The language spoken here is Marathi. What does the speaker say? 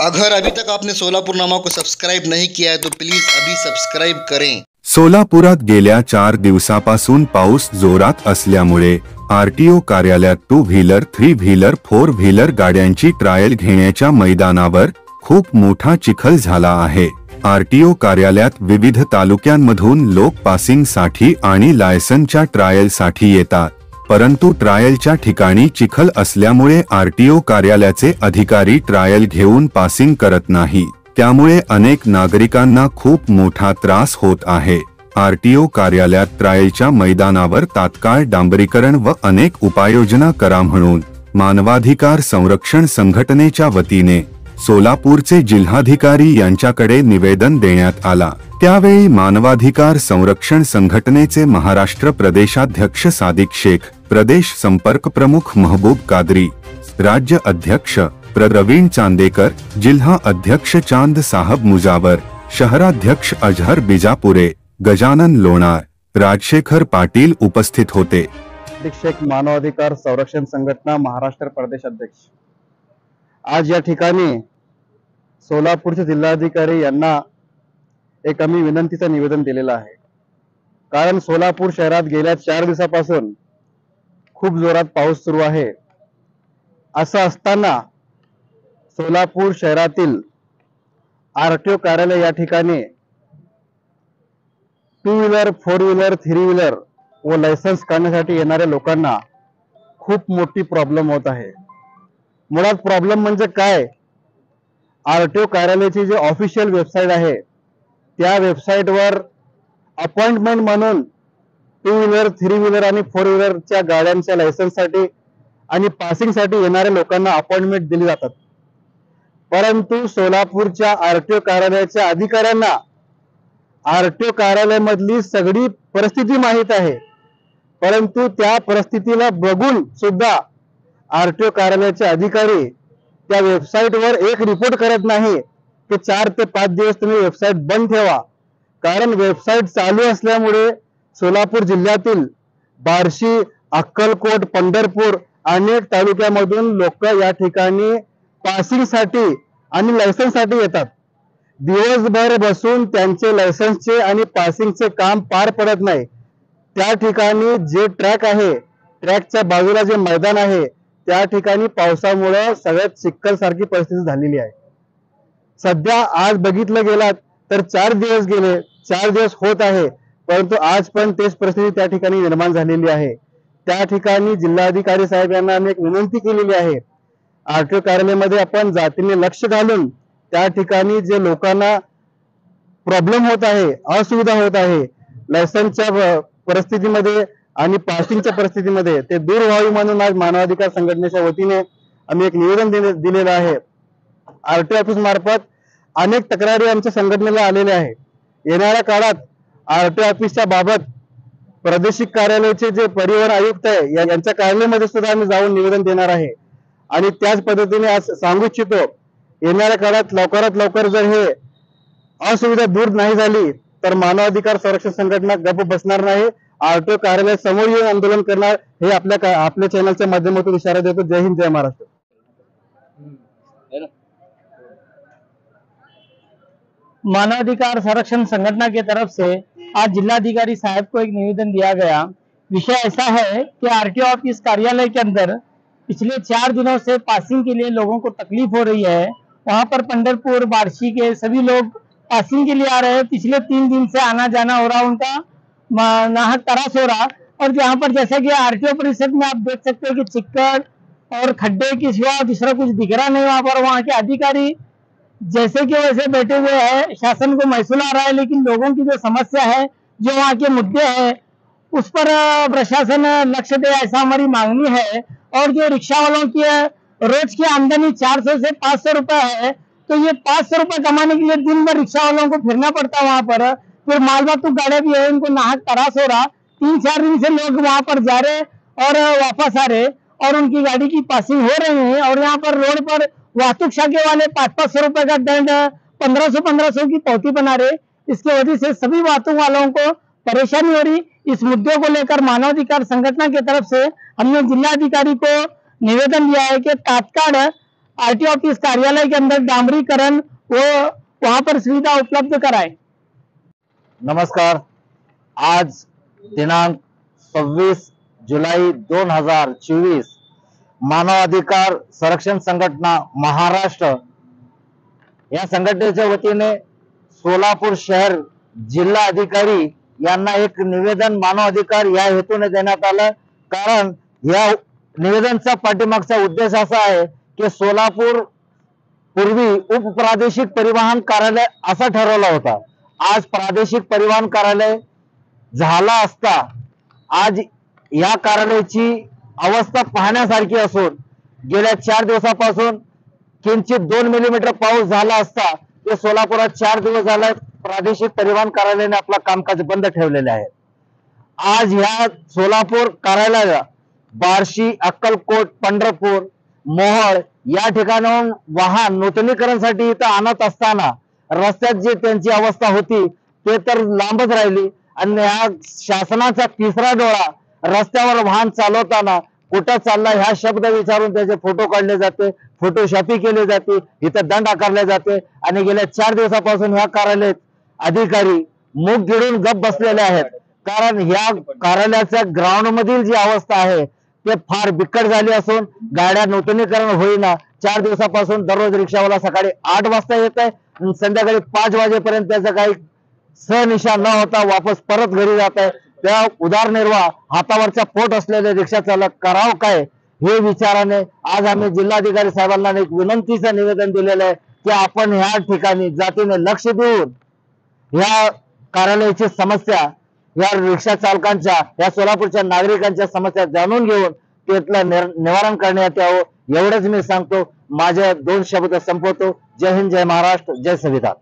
अगर अभी तक आपने सोलापुर नामा को सब्सक्राइब नहीं किया है तो प्लीज अभी सब्सक्राइब करें। सोलापुरात गेल्या 4 दिवसापासून पाऊस जोरात असल्यामुळे आरटीओ कार्यालयात 2 व्हीलर 3 व्हीलर 4 व्हीलर गाड्यांची ट्रायल घेण्याच्या मैदानावर खूप मोठा चिखल झाला आहे। आरटीओ कार्यालयात विविध तालुक्यांमधून लोक पासिंगसाठी आणि लायसन्सच्या ट्रायलसाठी येतात, परंतु ट्रायलच्या ठिकाणी चिखल असल्यामुळे आरटीओ कार्यालयाचे अधिकारी ट्रायल घेऊन पासिंग करत नाही, त्यामुळे अनेक नागरिकांना खूप मोठा त्रास होत आहे। आरटीओ कार्यालयात ट्रायलच्या मैदानावर तात्काळ डांबरीकरण व अनेक उपाययोजना करा म्हणून मानवाधिकार संरक्षण संघटनेच्या वतीने सोलापूरचे जिल्हाधिकारी यांच्याकडे निवेदन देण्यात आला। त्यावेळी मानवाधिकार संरक्षण संघटनेचे महाराष्ट्र प्रदेशाध्यक्ष सादिक शेख, प्रदेश संपर्क प्रमुख महबूब कादरी, राज्य अध्यक्ष प्रवीण चांदेकर, जिल्हा अध्यक्ष चांद साहब मुजावर, शहराध्यक्ष अजहर बिजापुरे, गजानन लोणार, राजशेखर पाटील उपस्थित होते। शेख मानवाधिकार संरक्षण संघटना महाराष्ट्र प्रदेश अध्यक्ष। आज या ठिकाणी सोलापूरचे जिल्हाधिकारी यांना एक आम्ही विनंतीचं निवेदन दिलेलं आहे। कारण सोलापूर शहरात गेल्या 4 दिवसापासून खूप जोरात पाऊस सुरू आहे। असं असताना सोलापूर शहरातील आरटीओ कार्यालय या ठिकाणी 2 व्हीलर 4 व्हीलर 3 व्हीलर व लायसन्स काढण्यासाठी येणाऱ्या लोकांना खूप मोठी प्रॉब्लेम होत आहे। मुळात प्रॉब्लेम म्हणजे काय, आरटीओ कार्यालयाची जी ऑफिशियल वेबसाईट आहे त्या वेबसाईटवर अपॉइंटमेंट म्हणून 2 व्हीलर 3 व्हीलर आणि 4 व्हीलरच्या गाड्यांच्या लायसन्ससाठी आणि पासिंगसाठी येणाऱ्या लोकांना अपॉइंटमेंट दिली जातात, परंतु सोलापूरच्या आरटीओ कार्यालयाच्या अधिकाऱ्यांना आरटीओ कार्यालयामधली सगळी परिस्थिती माहित आहे, परंतु त्या परिस्थितीला बघून सुद्धा आरटीओ कार्यालयाचे अधिकारी त्या वेबसाईटवर एक रिपोर्ट करत नाही की 4 ते 5 दिवस तुम्ही वेबसाईट बंद ठेवा। कारण वेबसाईट चालू असल्यामुळे सोलापूर जिल्ह्यातील बार्शी, अक्कलकोट, पंढरपूर अनेक तालुक्यामधून लोक या ठिकाणी पासिंगसाठी आणि लायसन्ससाठी येतात। दिवसभर बसून त्यांचे लायसन्सचे आणि पासिंगचे काम पार पडत नाही। त्या ठिकाणी जे ट्रॅक आहे, ट्रॅकच्या बाजूला जे मैदान आहे त्या ठिकाणी पावसामुळे सगळ्यात चिखल सारखी परिस्थिती झालेली आहे। सध्या आज बघितलं गेलात तर 4 दिवस गेले, 4 दिवस होत आहे, परंतु आज पण तेच परिस्थिती त्या ठिकाणी निर्माण झालेली आहे। त्या ठिकाणी जिल्हाधिकारी साहेब यांना आम्ही एक विनंती केलेली आहे, आरटीओ कार्यालयामध्ये आपण जातीने लक्ष घालून त्या ठिकाणी जे लोकांना प्रॉब्लेम होत आहे, असुविधा होत आहे, लायसन्सच्या परिस्थितीमध्ये आणि पासिंगच्या परिस्थितीमध्ये ते दूर व्हावी म्हणून आज मानवाधिकार संघटनेच्या वतीने आम्ही एक निवेदन दिलेलं आहे। आरटीओ ऑफिस मार्फत अनेक तक्रारी आमच्या संघटनेला आलेल्या आहे। येणाऱ्या काळात आरटीओ ऑफिसच्या बाबत प्रादेशिक कार्यालयाचे जे परिवहन आयुक्त आहे यांच्या कार्यालयामध्ये सुद्धा आम्ही जाऊन निवेदन देणार आहे। आणि त्याच पद्धतीने आज सांगू इच्छितो, येणाऱ्या काळात लवकरात लवकर जर हे असुविधा दूर नाही झाली तर मानवाधिकार संरक्षण संघटना गप्प बसणार नाही, आरटीओ कार्यालय समोर येऊन आंदोलन करणार हे आपल्या चॅनलच्या माध्यमातून इशारा देतो। जय हिंद, जय महाराष्ट्र। मानवाधिकार संरक्षण संगठन की तरफ से आज जिलाधिकारी साहब को एक निवेदन दिया गया। विषय ऐसा है कि आरटीओ ऑफिस कार्यालय के अंदर पिछले 4 दिनों से पासिंग के लिए लोगों को तकलीफ हो रही है। वहां पर पंढरपुर, बार्शी के सभी लोग पासिंग के लिए आ रहे हैं। पिछले 3 दिन से आना जाना हो रहा, उनका नाहक त्रास हो रहा। और यहाँ पर जैसे कि आरटीओ परिसर में आप देख सकते हैं कि चिक्कड़ और खड्डे के सिवा दूसरा कुछ दिख रहा नहीं। वहां पर वहां के अधिकारी जैसे कि वैसे बैठे हुए हैं, शासन को महसूल आ रहा है, लेकिन लोगों की जो समस्या है, जो वहाँ के मुद्दे हैं, उस पर प्रशासन लक्ष्य दे, ऐसा हमारी मांगनी है। और जो रिक्शा वालों की रोज की आमदनी 400 से 500 रुपए है, तो ये 500 रुपए कमाने के लिए दिन भर रिक्शा वालों को फिरना पड़ता है। वहां पर फिर मालवाहतुक गाड़ियां भी है, इनको नाहक त्रास हो रहा। 3-4 दिन से लोग वहां पर जा रहे और वापस आ रहे और उनकी गाड़ी की पासिंग हो रही है। और यहाँ पर रोड पर वाहतुक शाखे वाले 500-500 रुपए का दंड, 1500-1500 की पावती बना रहे। इसकी वजह से सभी वाहतुक वालों को परेशानी हो रही। इस मुद्दे को लेकर मानवाधिकार संगठन की तरफ से हमने जिलाधिकारी को निवेदन दिया है कि तात्काल आरटीओ ऑफिस कार्यालय के अंदर डामरीकरण व वहां पर सुविधा उपलब्ध कराए। नमस्कार, आज दिनांक 26 जुलाई 2024 मानवाधिकार संरक्षण संघटना महाराष्ट्र या संघटनेच्या वतीने सोलापूर शहर जिल्हा अधिकारी यांना एक निवेदन मानवाधिकार या हेतूने देण्यात आलं। कारण या निवेदनचा पाठीमागचा उद्देश असा आहे की सोलापूर पूर्वी उपप्रादेशिक परिवहन कार्यालय असा ठरवला होता, आज प्रादेशिक परिवहन कार्यालय झाला असता आज या कार्यालयाची अवस्था पाहण्यासारखी असून गेल्या 4 दिवसापासून किंचित 2 मिलीमीटर पाऊस झाला असता ते सोलापुरात 4 दिवस झाले प्रादेशिक परिवहन कार्यालयाने आपला कामकाज बंद ठेवलेले आहे। आज ह्या सोलापूर कार्यालयाला बार्शी, अक्कलकोट, पंढरपूर, मोहोळ या ठिकाणाहून वाहन नूतनीकरणासाठी इथं आणत असताना रस्त्यात जी त्यांची अवस्था होती ते तर लांबच राहिली आणि हा शासनाचा तिसरा डोळा रस्त्यावर वाहन चालवताना कुठं चालला ह्या शब्द विचारून त्याचे फोटो काढले जाते, फोटोशॉपी केली जाते, इथं दंड आकारले जाते आणि गेल्या 4 दिवसापासून ह्या कार्यालयात अधिकारी मुख गिळून गप बसलेले आहेत। कारण ह्या कार्यालयाच्या ग्राउंड मधील जी अवस्था आहे ते फार बिकट झाली असून गाड्या नूतनीकरण होईना। 4 दिवसापासून दररोज रिक्षावाला सकाळी 8 वाजता येत आहे आणि संध्याकाळी 5 वाजेपर्यंत त्याचं काही सनिशा न होता वापस परत घरी जात आहे। त्या उदरनिर्वाह हातावरचा पोट असलेले रिक्षा चालक करावं काय हे विचाराने आज आम्ही जिल्हाधिकारी साहेबांना एक विनंतीचं निवेदन दिलेलं आहे की आपण ह्या ठिकाणी जातीने लक्ष देऊन ह्या कार्यालयाची समस्या, या रिक्षा चालकांच्या, या सोलापूरच्या नागरिकांच्या समस्या जाणून घेऊन त्यातलं निवारण करण्यात यावं एवढंच मी सांगतो। माझे 2 शब्द संपवतो। जय हिंद, जय महाराष्ट्र, जय संविधान।